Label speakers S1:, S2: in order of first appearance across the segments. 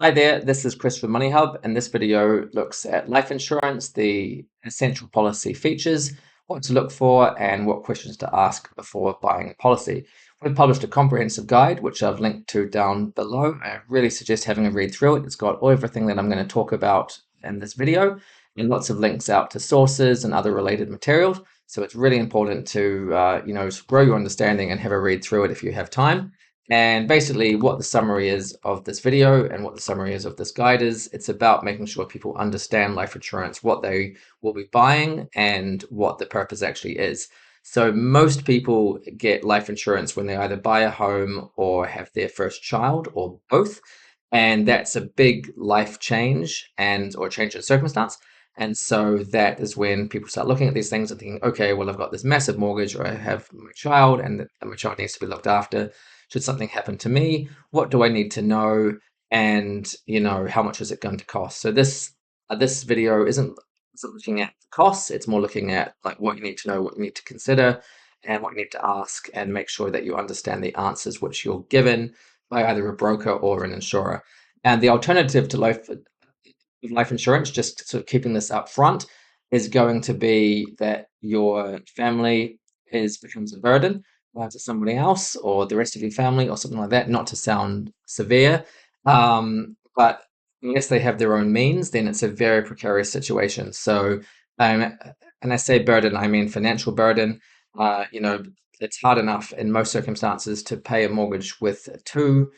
S1: Hi there, this is Chris from MoneyHub, and this video looks at life insurance, the essential policy features, what to look for, and what questions to ask before buying a policy. We've published a comprehensive guide, which I've linked to down below. I really suggest having a read through it. It's got everything that I'm going to talk about in this video, and lots of links out to sources and other related materials. So it's really important to grow your understanding and have a read through it if you have time. And basically what the summary is of this video and what the summary is of this guide is, it's about making sure people understand life insurance, what they will be buying and what the purpose actually is. So most people get life insurance when they either buy a home or have their first child or both. And that's a big life change or change in circumstance. And so that is when people start looking at these things and thinking, okay, well, I've got this massive mortgage, or I have my child and my child needs to be looked after. Should something happen to me, what do I need to know? And, how much is it going to cost? So this video isn't looking at the costs. It's more looking at like what you need to know, what you need to consider, and what you need to ask, and make sure that you understand the answers which you're given by either a broker or an insurer. And the alternative to life insurance, just sort of keeping this up front, is going to be that your family becomes a burden to somebody else or the rest of your family or something like that, not to sound severe. But unless they have their own means, then it's a very precarious situation. So, and I say burden, I mean financial burden. It's hard enough in most circumstances to pay a mortgage with two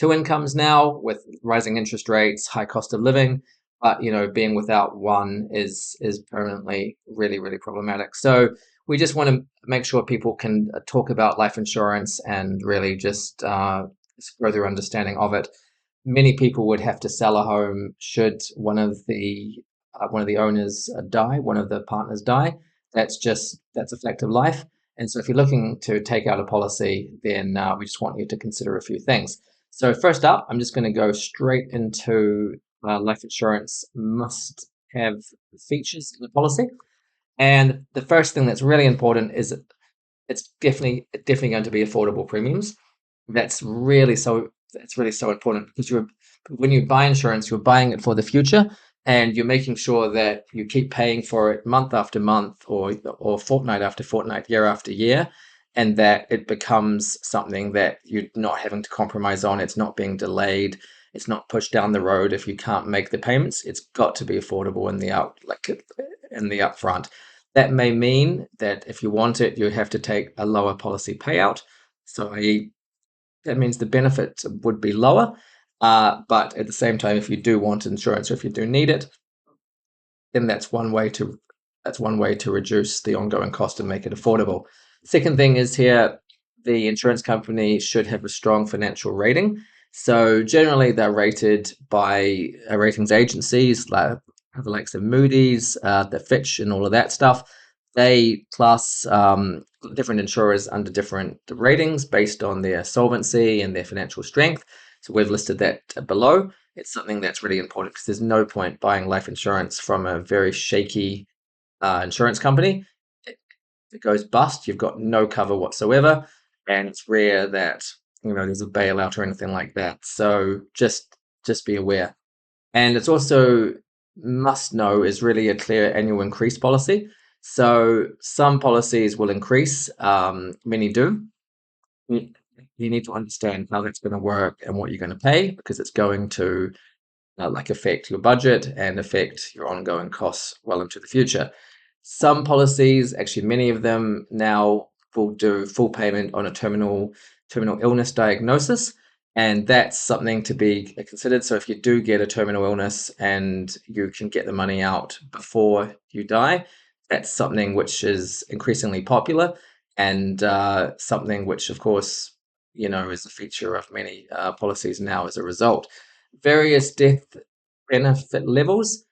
S1: incomes now, with rising interest rates, high cost of living. But being without one is permanently really, really problematic. So we just want to make sure people can talk about life insurance and really just grow their understanding of it. Many people would have to sell a home should one of the owners die, one of the partners die. That's a fact of life. And so if you're looking to take out a policy, then we just want you to consider a few things. So first up, I'm just going to go straight into life insurance must-have features in the policy. And the first thing that's really important is it's definitely going to be affordable premiums. That's really so important because when you buy insurance, you're buying it for the future, and you're making sure that you keep paying for it month after month or fortnight after fortnight, year after year, and that it becomes something that you're not having to compromise on. It's not being delayed. It's not pushed down the road if you can't make the payments. It's got to be affordable in the upfront. That may mean that if you want it, you have to take a lower policy payout. So that means the benefits would be lower. But at the same time, if you do want insurance or if you do need it, then that's one way to reduce the ongoing cost and make it affordable. Second thing is here, the insurance company should have a strong financial rating. So generally, they're rated by ratings agencies like the likes of Moody's, the Fitch, and all of that stuff. They class different insurers under different ratings based on their solvency and their financial strength. So we've listed that below. It's something that's really important because there's no point buying life insurance from a very shaky insurance company. If it goes bust, you've got no cover whatsoever, and it's rare that there's a bailout or anything like that. So just be aware. And it's also must know is really a clear annual increase policy. So some policies will increase, many do. You need to understand how that's going to work and what you're going to pay, because it's going to affect your budget and affect your ongoing costs well into the future. Some policies, actually many of them now, will do full payment on a terminal illness diagnosis, and that's something to be considered. So if you do get a terminal illness and you can get the money out before you die, that's something which is increasingly popular, and something which, of course, is a feature of many policies now as a result. Various death benefit levels.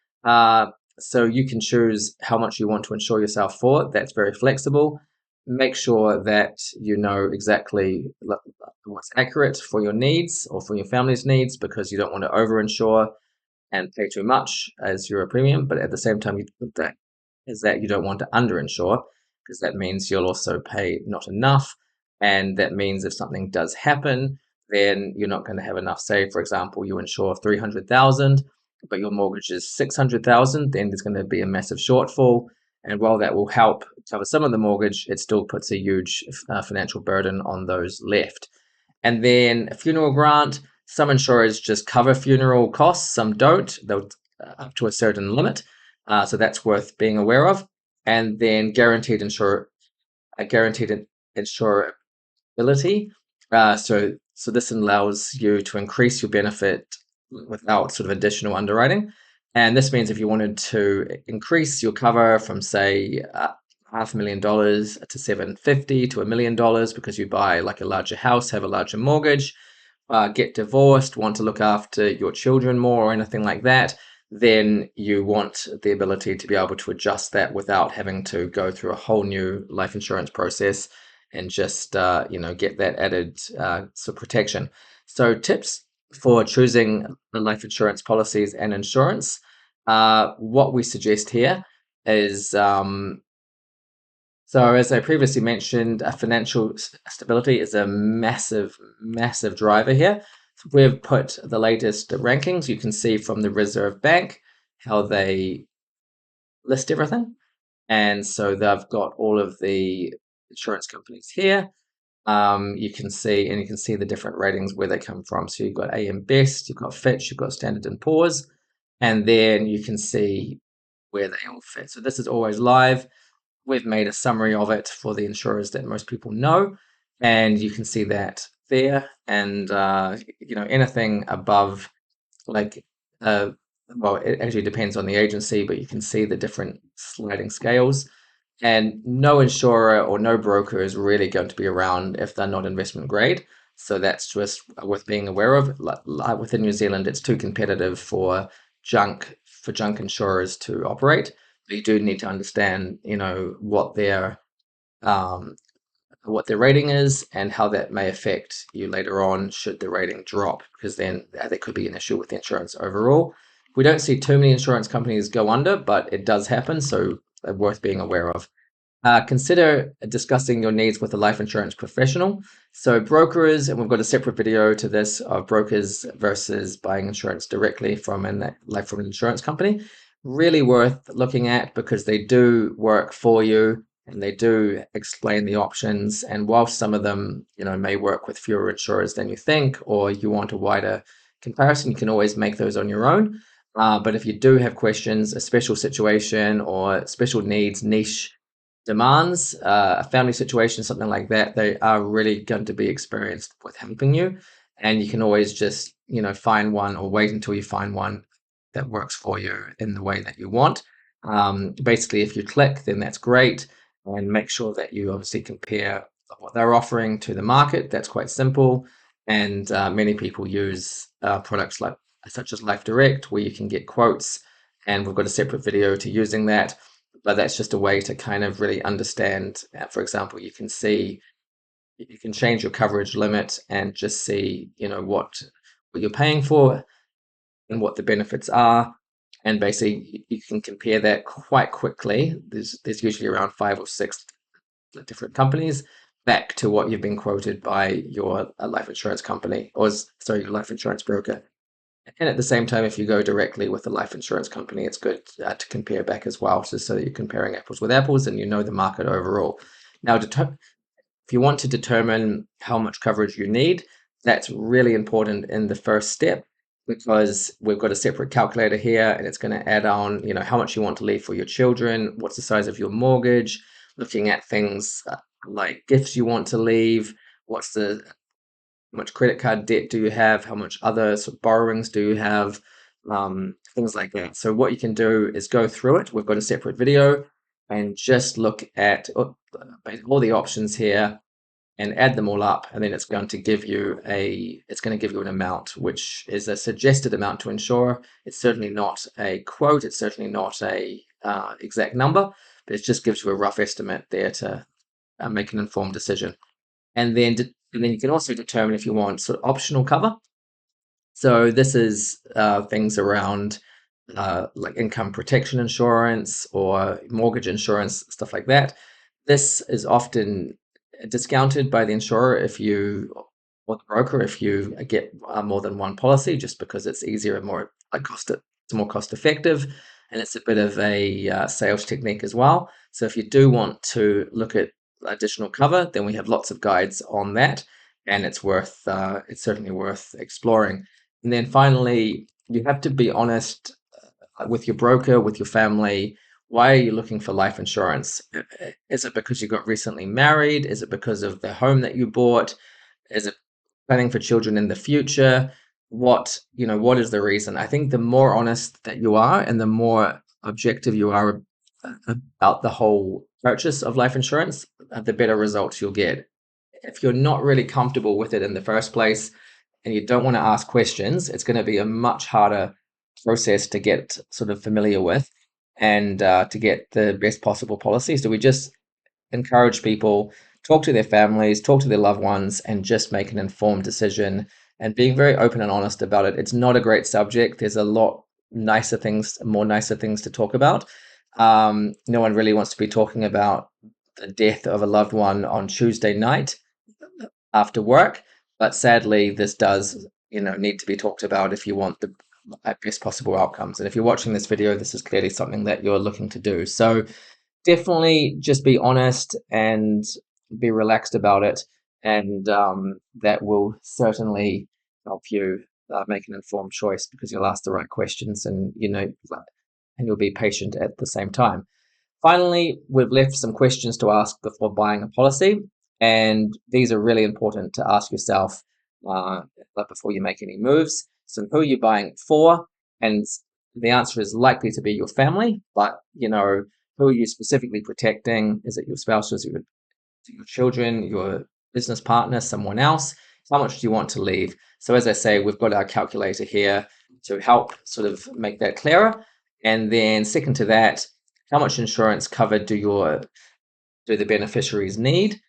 S1: So you can choose how much you want to insure yourself for. That's very flexible. Make sure that you know exactly what's accurate for your needs or for your family's needs, because you don't want to overinsure and pay too much as your premium. But at the same time, you don't want to underinsure, because that means you'll also pay not enough. And that means if something does happen, then you're not going to have enough. Say, for example, you insure 300,000, but your mortgage is 600,000, then there's going to be a massive shortfall. And while that will help cover some of the mortgage, it still puts a huge financial burden on those left. And then a funeral grant, some insurers just cover funeral costs, some don't. They'll up to a certain limit. So that's worth being aware of. And then guaranteed insurability. So this allows you to increase your benefit without sort of additional underwriting. And this means if you wanted to increase your cover from, say, $500,000 to 750 to $1 million because you buy like a larger house, have a larger mortgage, get divorced, want to look after your children more or anything like that, then you want the ability to be able to adjust that without having to go through a whole new life insurance process and just get that added protection. So tips for choosing the life insurance policies and insurance. What we suggest here is so as I previously mentioned, financial stability is a massive, massive driver here. So we've put the latest rankings. You can see from the Reserve Bank how they list everything. And so they've got all of the insurance companies here. You can see the different ratings where they come from. So you've got AM Best, you've got Fitch, you've got Standard and Poor's, and then you can see where they all fit. So this is always live. We've made a summary of it for the insurers that most people know, and you can see that there. And anything above, like, well, it actually depends on the agency, but you can see the different sliding scales. And no insurer or no broker is really going to be around if they're not investment grade. So that's just worth being aware of. Like within New Zealand, it's too competitive for junk insurers to operate. But you do need to understand, um, what their rating is and how that may affect you later on should the rating drop, because then there could be an issue with the insurance overall. We don't see too many insurance companies go under, but it does happen, so worth being aware of. Consider discussing your needs with a life insurance professional. So brokers, and we've got a separate video to this of brokers versus buying insurance directly from an insurance company. Really worth looking at because they do work for you and they do explain the options. And whilst some of them, may work with fewer insurers than you think, or you want a wider comparison, you can always make those on your own. But if you do have questions, a special situation or special needs, niche demands, a family situation, something like that, they are really going to be experienced with helping you. And you can always just, find one or wait until you find one that works for you in the way that you want. Basically, if you click, then that's great. And make sure that you obviously compare what they're offering to the market. That's quite simple. And many people use products such as Life Direct, where you can get quotes. And we've got a separate video to using that. But that's just a way to kind of really understand. For example, you can change your coverage limit and just see, what you're paying for and what the benefits are. And basically, you can compare that quite quickly. There's usually around 5 or 6 different companies back to what you've been quoted by your life insurance company, or sorry, your life insurance broker. And at the same time, if you go directly with a life insurance company, it's good to compare back as well, so that you're comparing apples with apples and you know the market overall. Now, if you want to determine how much coverage you need, that's really important in the first step, because we've got a separate calculator here and it's going to add on, how much you want to leave for your children, what's the size of your mortgage, looking at things like gifts you want to leave, how much credit card debt do you have, how much other sort of borrowings do you have, things like that. So what you can do is go through it. We've got a separate video and just look at all the options here and add them all up, and then it's going to give you an amount, which is a suggested amount to insure. It's certainly not a quote. It's certainly not a exact number, but it just gives you a rough estimate there to make an informed decision. And then you can also determine if you want sort of optional cover. So this is things around like income protection insurance or mortgage insurance, stuff like that. This is often discounted by the insurer if you or the broker if you get more than one policy, just because it's easier and more it's more cost effective, and it's a bit of a sales technique as well. So if you do want to look at additional cover, then we have lots of guides on that, and it's certainly worth exploring. And then finally, you have to be honest with your broker, with your family. Why are you looking for life insurance? Is it because you got recently married? Is it because of the home that you bought? Is it planning for children in the future? What is the reason? I think the more honest that you are and the more objective you are about the whole purchase of life insurance, the better results you'll get. If you're not really comfortable with it in the first place and you don't want to ask questions, it's going to be a much harder process to get sort of familiar with and to get the best possible policy. So we just encourage people talk to their families, talk to their loved ones, and just make an informed decision and being very open and honest about it. It's not a great subject. There's a lot more nicer things to talk about. No one really wants to be talking about the death of a loved one on Tuesday night after work, but sadly, this does, need to be talked about if you want the best possible outcomes. And if you're watching this video, this is clearly something that you're looking to do. So definitely just be honest and be relaxed about it, and that will certainly help you make an informed choice because you'll ask the right questions, and and you'll be patient at the same time. Finally, we've left some questions to ask before buying a policy, and these are really important to ask yourself uh, before you make any moves. So, who are you buying for? And the answer is likely to be your family, but who are you specifically protecting? Is it your spouse? Is it your children, your business partner, someone else? How much do you want to leave? So, as I say, we've got our calculator here to help sort of make that clearer. And then, second to that, how much insurance cover do the beneficiaries need?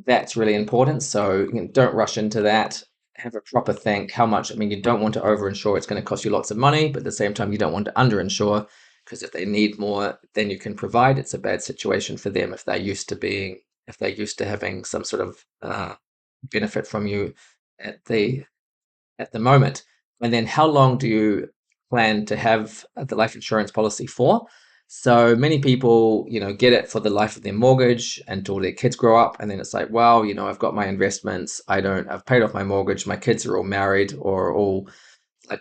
S1: That's really important. So don't rush into that. Have a proper think. How much? I mean, you don't want to overinsure. It's going to cost you lots of money, but at the same time, you don't want to underinsure because if they need more than you can provide, it's a bad situation for them if they're used to having some sort of benefit from you at the moment. And then how long do you plan to have the life insurance policy for? So many people, get it for the life of their mortgage until their kids grow up. And then it's like, well, I've got my investments. I've paid off my mortgage. My kids are all married or all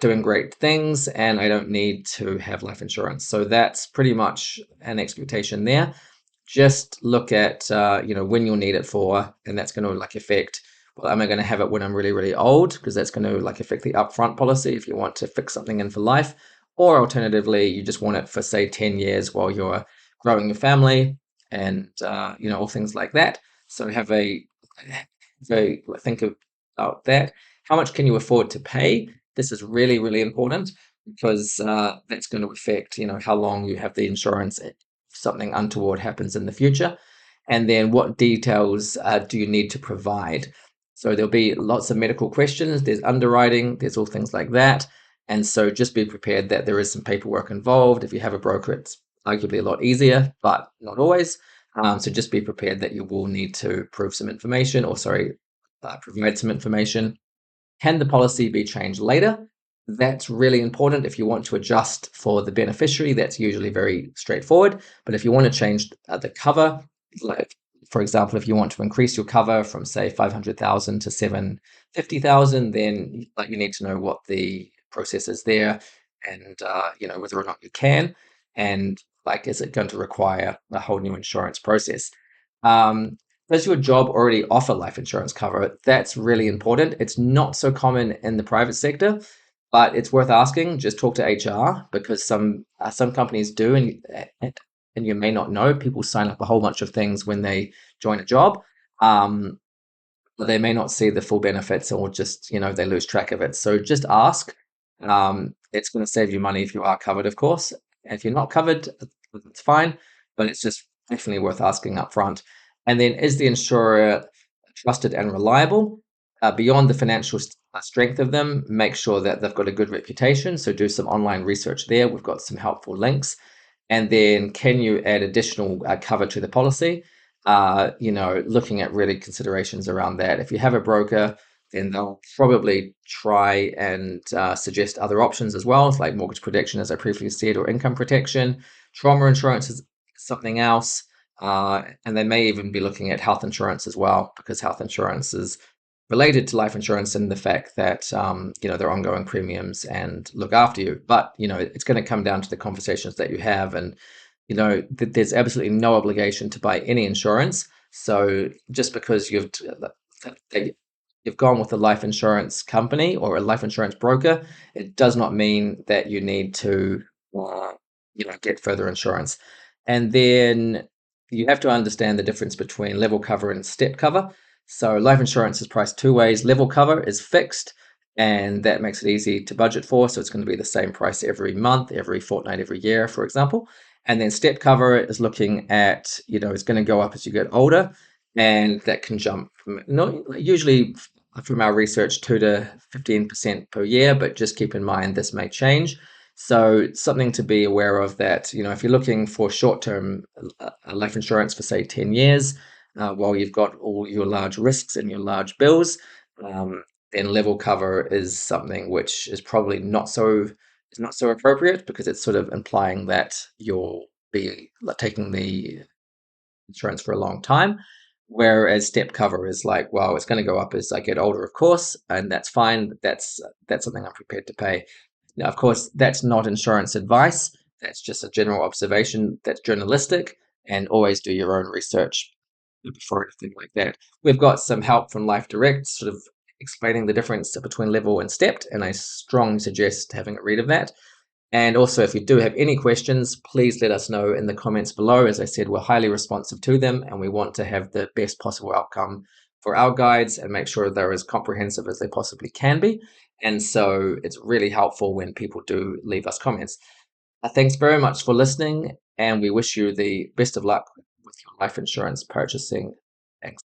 S1: doing great things, and I don't need to have life insurance. So that's pretty much an expectation there. Just look at, when you'll need it for, and that's going to affect, well, am I going to have it when I'm really, really old? Because that's going to affect the upfront policy if you want to fix something in for life. Or alternatively, you just want it for, say, 10 years while you're growing your family and, all things like that. So think about that. How much can you afford to pay? This is really, really important because that's going to affect, how long you have the insurance if something untoward happens in the future. And then what details do you need to provide? So there'll be lots of medical questions. There's underwriting. There's all things like that. And so just be prepared that there is some paperwork involved. If you have a broker, it's arguably a lot easier, but not always. So just be prepared that you will need to provide some information. Can the policy be changed later? That's really important. If you want to adjust for the beneficiary, that's usually very straightforward. But if you want to change the cover, like for example, if you want to increase your cover from say 500,000 to 750,000, then you need to know what the process is there, and whether or not you can, and is it going to require a whole new insurance process? Does your job already offer life insurance cover? That's really important. It's not so common in the private sector, but it's worth asking. Just talk to HR because some companies do, and you may not know. People sign up a whole bunch of things when they join a job, but they may not see the full benefits, or just they lose track of it. So just ask. It's going to save you money if you are covered, of course. If you're not covered, it's fine, but it's just definitely worth asking up front. And then, is the insurer trusted and reliable? Beyond the financial strength of them, make sure that they've got a good reputation. So do some online research there. We've got some helpful links. And then, can you add additional cover to the policy? Looking at really considerations around that. If you have a broker, then they'll probably try and suggest other options as well, like mortgage protection, as I previously said, or income protection. Trauma insurance is something else. And they may even be looking at health insurance as well, because health insurance is related to life insurance in the fact that there are ongoing premiums and look after you. But it's going to come down to the conversations that you have, and there's absolutely no obligation to buy any insurance. So just because you've gone with a life insurance company or a life insurance broker, it does not mean that you need to uh, get further insurance. And then you have to understand the difference between level cover and step cover. So life insurance is priced two ways. Level cover is fixed, and that makes it easy to budget for. So it's going to be the same price every month, every fortnight, every year, for example. And then step cover is looking at, it's going to go up as you get older, and that can jump from, usually from our research, 2 to 15% per year, but just keep in mind this may change. So something to be aware of, that, if you're looking for short-term life insurance for, say, 10 years, while you've got all your large risks and your large bills, then level cover is something which is probably not so appropriate, because it's sort of implying that you'll be taking the insurance for a long time. Whereas step cover is like, well, it's going to go up as I get older, of course, and that's fine. But that's something I'm prepared to pay. Now, of course, that's not insurance advice. That's just a general observation that's journalistic, and always do your own research before anything like that. We've got some help from Life Direct, sort of explaining the difference between level and stepped, and I strongly suggest having a read of that. And also, if you do have any questions, please let us know in the comments below. As I said, we're highly responsive to them, and we want to have the best possible outcome for our guides and make sure they're as comprehensive as they possibly can be. And so it's really helpful when people do leave us comments. Thanks very much for listening, and we wish you the best of luck with your life insurance purchasing. Thanks.